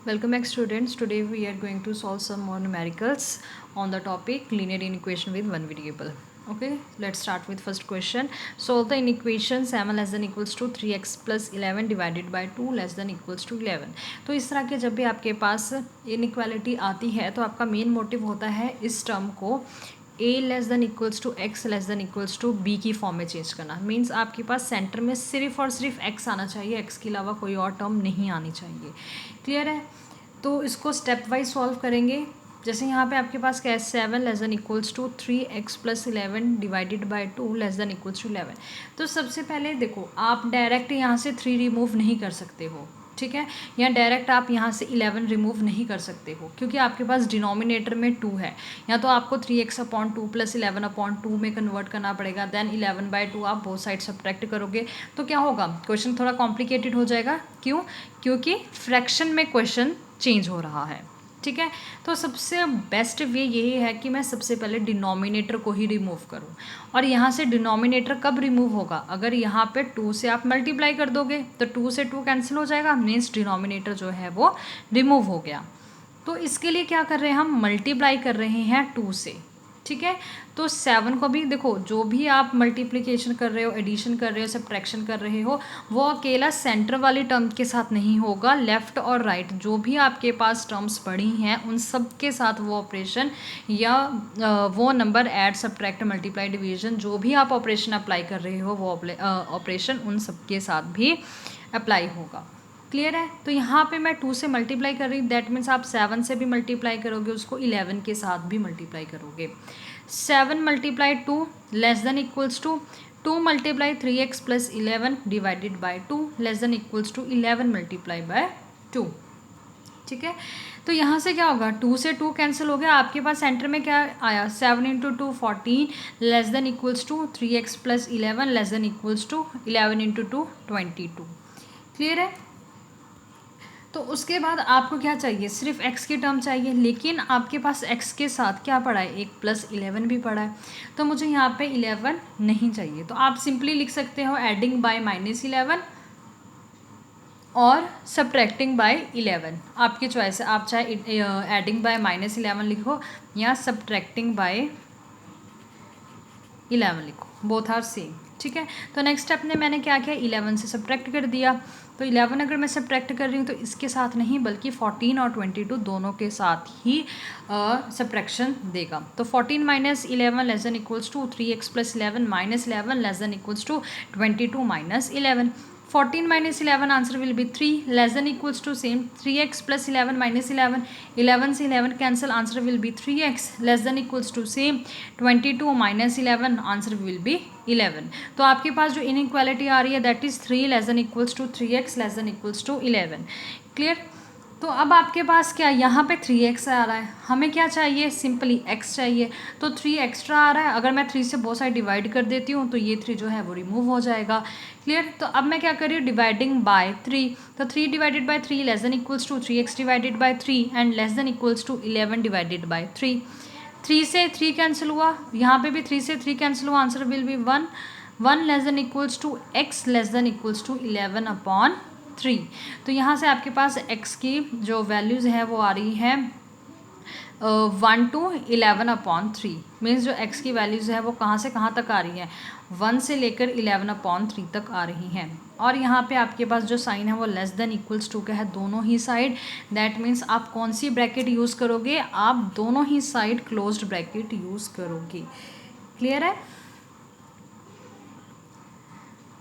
Welcome back students. Today we are going to solve some more numericals on the topic linear inequation with one variable. Okay, let's start with first question. Solve the inequation 7 less than equals to 3x plus 11 divided by 2 less than equals to 11. तो इस तरह के जब भी आपके पास inequality आती है तो आपका मेन मोटिव होता है इस टर्म को a less than equals to x less than equals to b की फॉर्म में चेंज करना मीन्स आपके पास सेंटर में सिर्फ और सिर्फ x आना चाहिए, x के अलावा कोई और टर्म नहीं आनी चाहिए। क्लियर है? तो इसको स्टेप वाइज सॉल्व करेंगे। जैसे यहाँ पे आपके पास क्या है 7 less than equals to 3x plus 11 divided by 2 less than equals to 11। तो सबसे पहले देखो आप डायरेक्ट यहाँ से 3 रिमूव नहीं कर सकते हो, ठीक है, या डायरेक्ट आप यहाँ से 11 रिमूव नहीं कर सकते हो क्योंकि आपके पास डिनोमिनेटर में 2 है। या तो आपको 3x/2 प्लस 11/2 में कन्वर्ट करना पड़ेगा, देन 11/2 आप बोथ साइड सब्ट्रैक्ट करोगे तो क्या होगा, क्वेश्चन थोड़ा कॉम्प्लिकेटेड हो जाएगा। क्यों? क्योंकि फ्रैक्शन में क्वेश्चन चेंज हो रहा है। ठीक है, तो सबसे बेस्ट वे यही है कि मैं सबसे पहले डिनोमिनेटर को ही रिमूव करूं। और यहाँ से डिनोमिनेटर कब रिमूव होगा, अगर यहाँ पे 2 से आप मल्टीप्लाई कर दोगे तो 2 से 2 कैंसिल हो जाएगा, मीन्स डिनोमिनेटर जो है वो रिमूव हो गया। तो इसके लिए क्या कर रहे हैं, हम मल्टीप्लाई कर रहे हैं 2 से। ठीक है, तो 7 को भी देखो, जो भी आप मल्टीप्लिकेशन कर रहे हो, एडिशन कर रहे हो, सब्ट्रैक्शन कर रहे हो, वो अकेला सेंटर वाली टर्म के साथ नहीं होगा, लेफ़्ट और राइट जो भी आपके पास टर्म्स पड़ी हैं उन सब के साथ वो ऑपरेशन या वो number add subtract multiply division जो भी आप ऑपरेशन अप्लाई कर रहे हो वो ऑपरेशन उन सब के साथ भी अप्लाई होगा। क्लियर है? तो यहाँ पे मैं 2 से मल्टीप्लाई कर रही हूँ, दैट मीन्स आप 7 से भी मल्टीप्लाई करोगे, उसको 11 के साथ भी मल्टीप्लाई करोगे। 7 multiply 2 less than equals to 2 multiply 3x plus 11 divided by 2 less than equals to 11 multiply by 2। ठीक है, तो यहाँ से क्या होगा, 2 से 2 कैंसिल हो गया, आपके पास सेंटर में क्या आया 7 into 2 14 less than equals to 3x plus 11 less than equals to 11 into 2 22। Clear है? तो उसके बाद आपको क्या चाहिए, सिर्फ x की टर्म चाहिए, लेकिन आपके पास x के साथ क्या पड़ा है, एक प्लस 11 भी पड़ा है, तो मुझे यहाँ पे 11 नहीं चाहिए। तो आप सिंपली लिख सकते हो एडिंग बाय -11 और सब्ट्रैक्टिंग बाय 11, आपकी चॉइस है। आप चाहे एडिंग बाय -11 लिखो या सब्ट्रैक्टिंग बाय 11 लिखो, बोथ आर सेम। ठीक है, तो नेक्स्ट स्टेप में मैंने क्या किया, 11 से सब्ट्रैक्ट कर दिया। तो 11 अगर मैं सब्ट्रैक्ट कर रही हूँ तो इसके साथ नहीं बल्कि 14 और 22 दोनों के साथ ही सब्ट्रैक्शन देगा। तो 14 minus 11 less than equals to 3x plus 11 minus 11 less than equals to 22 minus 11। 14 minus 11 answer will be 3 less than equals to same 3x plus 11 minus 11, 11 से 11 cancel, answer will be 3x less than equals to same 22 minus 11, answer will be 11। तो आपके पास जो inequality आ रही है that is 3 less than equals to 3x less than equals to 11। Clear? तो अब आपके पास क्या, यहाँ पे 3x आ रहा है, हमें क्या चाहिए, सिंपली x चाहिए, तो 3 एक्स्ट्रा आ रहा है। अगर मैं 3 से बहुत सारी डिवाइड कर देती हूँ तो ये 3 जो है वो रिमूव हो जाएगा। क्लियर? तो अब मैं क्या कर रही हूँ, डिवाइडिंग बाय 3, तो 3 divided by 3 less than equals to 3x divided by 3 and less than equals to 11 divided by 3। 3 से 3 कैंसिल हुआ, यहाँ पे भी 3 से 3 कैंसिल हुआ, answer will be 1, 1 less than equals to x less than equals to 11/3। तो यहाँ से आपके पास x की जो वैल्यूज़ है वो आ रही है 1 to 11/3, मीन्स जो x की वैल्यूज़ है वो कहाँ से कहाँ तक आ रही है, 1 से लेकर 11/3 तक आ रही हैं। और यहाँ पे आपके पास जो साइन है वो लेस देन इक्वल्स टू का है दोनों ही साइड, दैट मीन्स आप कौन सी ब्रैकेट यूज़ करोगे, आप दोनों ही साइड क्लोज्ड ब्रैकेट यूज़ करोगे। क्लियर है?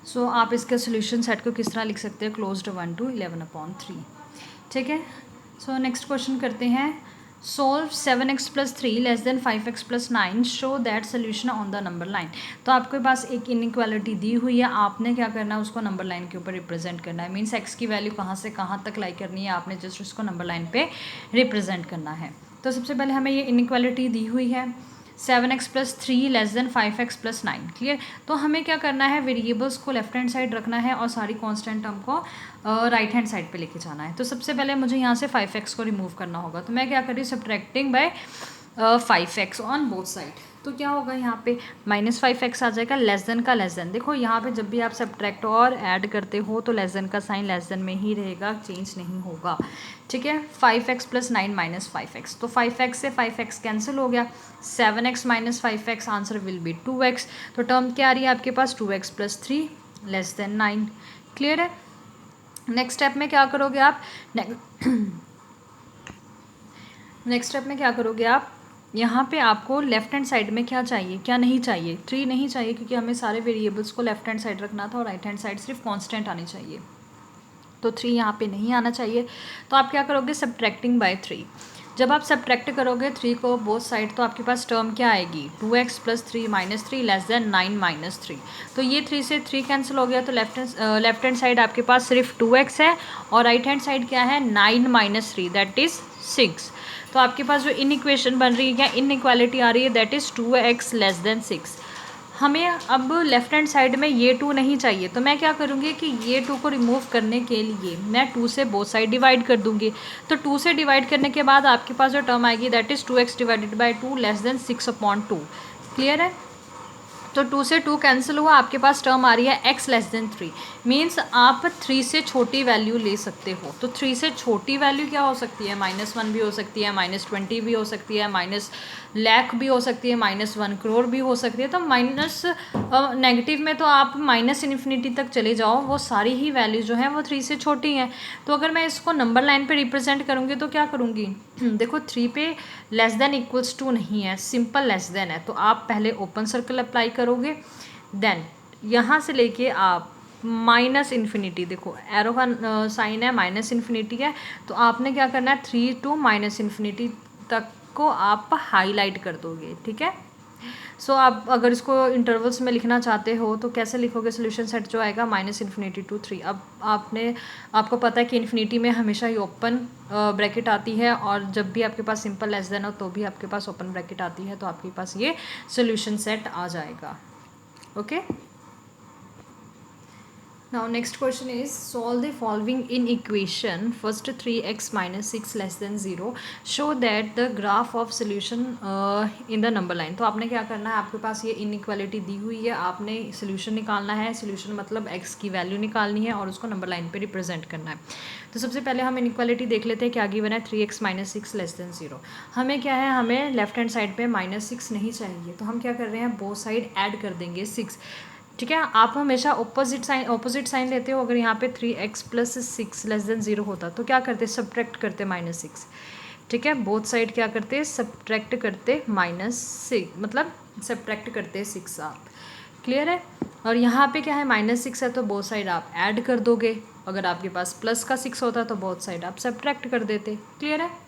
सो आप इसके सोल्यूशन सेट को किस तरह लिख सकते हो, क्लोज्ड 1 to 11/3। ठीक है, सो नेक्स्ट क्वेश्चन करते हैं। Solve 7x plus 3 less then 5x plus 9 show that solution on the number line. तो आपके पास एक इनइक्वालिटी दी हुई है, आपने क्या करना है, उसको नंबर लाइन के ऊपर रिप्रेजेंट करना है, मीन्स x की वैल्यू कहाँ से कहाँ तक लाई करनी है, आपने जस्ट उसको नंबर लाइन पे रिप्रेजेंट करना है। तो सबसे पहले हमें ये इनइक्वालिटी दी हुई है 7x plus 3 less then 5x plus 9। Clear? तो हमें क्या करना है, वेरिएबल्स को लेफ्ट हैंड साइड रखना है और सारी कांस्टेंट टर्म को राइट हैंड साइड पे लेके जाना है। तो सबसे पहले मुझे यहाँ से 5x को रिमूव करना होगा, तो मैं क्या कर रही हूँ, subtracting by 5x on both side. तो क्या होगा यहाँ पे -5x आ जाएगा, लेस देन का लेस देन। देखो यहाँ पे जब भी आप सब्ट्रैक्ट और ऐड करते हो तो लेस देन का साइन लेस देन में ही रहेगा, चेंज नहीं होगा। ठीक है, 5x + 9 - 5x, तो 5x से 5x कैंसिल हो गया, 7x - 5x, answer will B 2x। तो टर्म क्या आ रही है आपके पास, 2x + 3 लेस देन 9। क्लियर है। नेक्स्ट स्टेप में क्या करोगे आप, नेक्स्ट स्टेप में क्या करोगे आप, यहाँ पे आपको लेफ्ट हैंड साइड में क्या चाहिए, क्या नहीं चाहिए, 3 नहीं चाहिए, क्योंकि हमें सारे वेरिएबल्स को लेफ्ट हैंड साइड रखना था और राइट हैंड साइड सिर्फ कांस्टेंट आनी चाहिए। तो 3 यहाँ पे नहीं आना चाहिए। तो आप क्या करोगे, सब्ट्रैक्टिंग बाय 3। जब आप सब्ट्रैक्ट करोगे 3 को बोथ साइड, तो आपके पास टर्म क्या आएगी, 2x + 3 - 3 लेस देन 9 - 3। तो ये 3 से 3 कैंसिल हो गया, तो लेफ्ट हैंड साइड आपके पास सिर्फ 2x है और राइट हैंड साइड क्या है, 9 - 3 दैट इज़ 6। तो आपके पास जो इन इक्वेशन बन रही है, क्या इनइक्वालिटी आ रही है, that is 2x less than 6। हमें अब लेफ्ट हैंड साइड में ये 2 नहीं चाहिए, तो मैं क्या करूँगी कि ये 2 को रिमूव करने के लिए मैं 2 से बोथ साइड डिवाइड कर दूँगी। तो 2 से डिवाइड करने के बाद आपके पास जो टर्म आएगी that is 2x / 2 less then 6/2। Clear है। तो 2 से 2 कैंसिल हुआ, आपके पास टर्म आ रही है x लेस देन 3। मीन्स आप 3 से छोटी वैल्यू ले सकते हो। तो 3 से छोटी वैल्यू क्या हो सकती है, -1 भी हो सकती है, -20 भी हो सकती है, -1,00,000 भी हो सकती है, -1 करोड़ भी हो सकती है। तो माइनस नेगेटिव में तो आप -∞ तक चले जाओ, वो सारी ही वैल्यू जो है वो 3 से छोटी हैं। तो अगर मैं इसको नंबर लाइन पे रिप्रेजेंट करूँगी तो क्या करूँगी, देखो 3 पे लेस देन इक्वल्स टू नहीं है, सिंपल लेस देन है। तो आप पहले ओपन सर्कल अप्लाई करोगे, देन यहाँ से लेके आप -∞, देखो एरो का साइन है, -∞ है, तो आपने क्या करना है, 3 to -∞ तक को आप हाईलाइट कर दोगे। ठीक है। सो आप अगर इसको इंटरवल्स में लिखना चाहते हो तो कैसे लिखोगे, सोल्यूशन सेट जो आएगा -∞ to 3। अब आपको पता है कि इन्फिनिटी में हमेशा ही ओपन ब्रैकेट आती है, और जब भी आपके पास सिंपल लेस देन हो तो भी आपके पास ओपन ब्रैकेट आती है, तो आपके पास ये सोल्यूशन सेट आ जाएगा। Okay. Now next question is, solve the following in equation. First 3x - 6 less than 0. Show that the graph of solution in the number line. तो आपने क्या करना है, आपके पास ये इनइक्वालिटी दी हुई है, आपने सोल्यूशन निकालना है। सोल्यूशन मतलब x की वैल्यू निकालनी है और उसको नंबर लाइन पे रिप्रेजेंट करना है। तो सबसे पहले हम इनइक्वालिटी देख लेते हैं, क्या गिवन है, 3x - 6 लेस देन 0। हमें क्या है, हमें लेफ्ट हैंड साइड पे -6 नहीं चाहिए, तो हम क्या कर रहे हैं, बोथ साइड ऐड कर देंगे 6। ठीक है। आप हमेशा ऑपोजिट साइन लेते हो। अगर यहाँ पे 3x + 6 लेस देन 0 होता तो क्या करते, सब्ट्रैक्ट करते -6। ठीक है, बोथ साइड क्या करते, सब्ट्रैक्ट करते -6, मतलब सब्ट्रैक्ट करते 6 आप। क्लियर है। और यहाँ पे क्या है, -6 है, तो बोथ साइड आप ऐड कर दोगे। अगर आपके पास प्लस का 6 होता तो बोथ साइड आप सब्ट्रैक्ट कर देते। क्लियर है।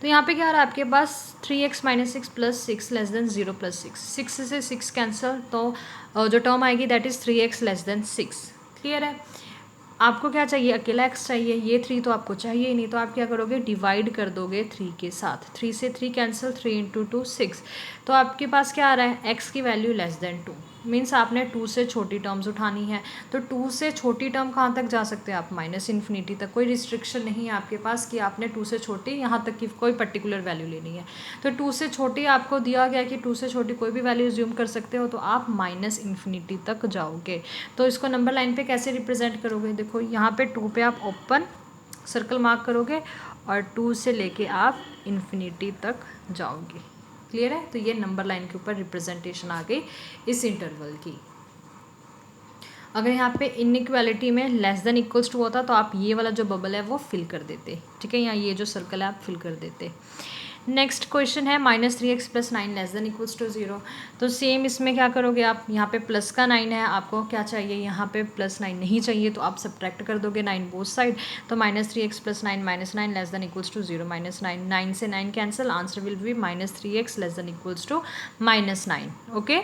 तो यहाँ पे क्या आ रहा है आपके पास, 3x - 6 + 6 लेस देन 0 + 6। 6 से 6 कैंसिल, तो जो टर्म आएगी that is 3x less then 6। Clear है। आपको क्या चाहिए, अकेला x चाहिए, ये 3 तो आपको चाहिए ही नहीं, तो आप क्या करोगे, डिवाइड कर दोगे 3 के साथ। 3 से 3 कैंसिल, 3 × 2 6। तो आपके पास क्या आ रहा है, x की वैल्यू लेस देन 2। मीन्स आपने 2 से छोटी टर्म्स उठानी है। तो 2 से छोटी टर्म कहाँ तक जा सकते हैं आप, -∞ तक। कोई रिस्ट्रिक्शन नहीं है आपके पास कि आपने 2 से छोटी यहाँ तक की कोई पर्टिकुलर वैल्यू लेनी है। तो 2 से छोटी आपको दिया गया कि 2 से छोटी कोई भी वैल्यू ज्यूम कर सकते हो, तो आप -∞ तक जाओगे। तो इसको नंबर लाइन पे कैसे रिप्रेजेंट करोगे, देखो यहाँ पे 2 पे आप ओपन सर्कल मार्क करोगे और 2 से लेके आप इन्फिनिटी तक जाओगे। क्लियर है। तो ये नंबर लाइन के ऊपर रिप्रेजेंटेशन आ गई इस इंटरवल की। अगर यहाँ पे इनइक्वालिटी में लेस देन इक्वल्स टू होता तो आप ये वाला जो बबल है वो फिल कर देते। ठीक है, यहाँ ये जो सर्कल है आप फिल कर देते। नेक्स्ट क्वेश्चन है, -3x + 9 less than equals to 0। तो सेम इसमें क्या करोगे आप, यहाँ पे प्लस का 9 है, आपको क्या चाहिए, यहाँ पे +9 नहीं चाहिए, तो आप सब्ट्रैक्ट कर दोगे 9 बोथ साइड। तो -3x + 9 - 9 less than equals to 0 -9, 9 से 9 cancel, answer will be -3x less than equals to -9। Okay.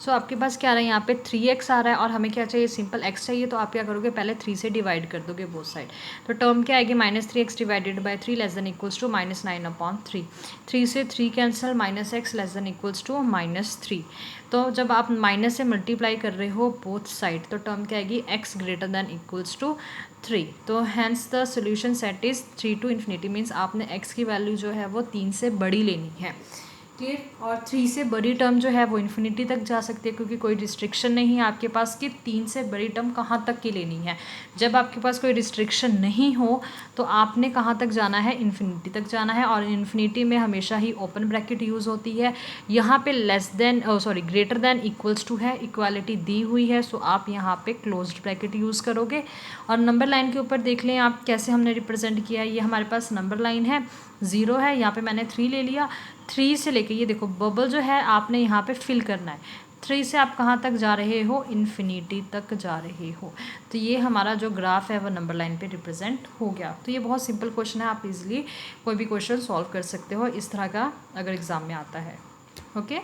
So आपके पास क्या आ रहा है यहाँ पे 3x आ रहा है और हमें क्या चाहिए, सिंपल x चाहिए। तो आप क्या करोगे, पहले 3 से डिवाइड कर दोगे बोथ साइड। तो टर्म क्या आएगी, -3x divided by 3 less than equals to -9/3। 3 से 3 cancel, -x less than equals to -3। तो जब आप माइनस से मल्टीप्लाई कर रहे हो बोथ साइड तो टर्म क्या आएगी, x greater than equals to 3। तो hence the solution set is 3 to infinity, means आपने x की वैल्यू जो है वो 3 से बड़ी लेनी है। क्लियर। और 3 से बड़ी टर्म जो है वो इन्फिनिटी तक जा सकती है, क्योंकि कोई रिस्ट्रिक्शन नहीं है आपके पास कि 3 से बड़ी टर्म कहाँ तक की लेनी है। जब आपके पास कोई रिस्ट्रिक्शन नहीं हो तो आपने कहाँ तक जाना है, इन्फिनिटी तक जाना है। और इन्फिनिटी में हमेशा ही ओपन ब्रैकेट यूज़ होती है। यहाँ पे less than greater than equals to है, इक्वालिटी दी हुई है, सो आप यहाँ पे क्लोज्ड ब्रैकेट यूज़ करोगे। और नंबर लाइन के ऊपर देख लें आप कैसे हमने रिप्रेजेंट किया है। ये हमारे पास नंबर लाइन है, 0 है, यहाँ पे मैंने 3 ले लिया। 3 से लेके ये देखो बबल जो है आपने यहाँ पे फिल करना है। 3 से आप कहाँ तक जा रहे हो, इन्फिनिटी तक जा रहे हो। तो ये हमारा जो ग्राफ है वो नंबर लाइन पे रिप्रेजेंट हो गया। तो ये बहुत सिंपल क्वेश्चन है, आप इजीली कोई भी क्वेश्चन सॉल्व कर सकते हो इस तरह का, अगर एग्ज़ाम में आता है। ओके।